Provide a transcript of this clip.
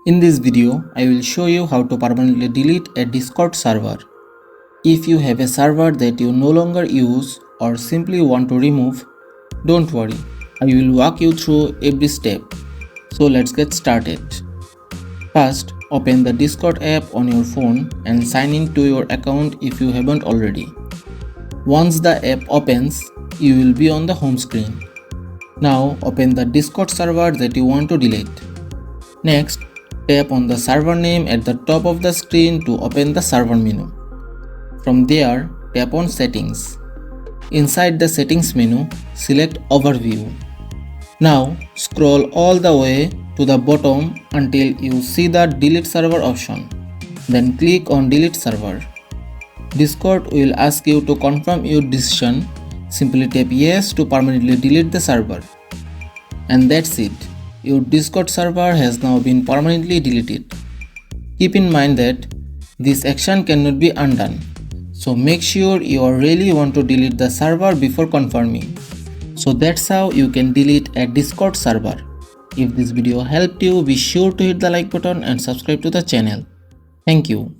In this video, I will show you how to permanently delete a Discord server. If you have a server that you no longer use or simply want to remove, don't worry, I will walk you through every step. So let's get started. First, open the Discord app on your phone and sign in to your account if you haven't already. Once the app opens, you will be on the home screen. Now open the Discord server that you want to delete. Next, tap on the server name at the top of the screen to open the server menu. From there, tap on Settings. Inside the Settings menu, select Overview. Now, scroll all the way to the bottom until you see the Delete Server option. Then click on Delete Server. Discord will ask you to confirm your decision. Simply tap Yes to permanently delete the server. And that's it. Your Discord server has now been permanently deleted. Keep in mind that this action cannot be undone. So make sure you really want to delete the server before confirming. So that's how you can delete a Discord server. If this video helped you, be sure to hit the like button and subscribe to the channel. Thank you.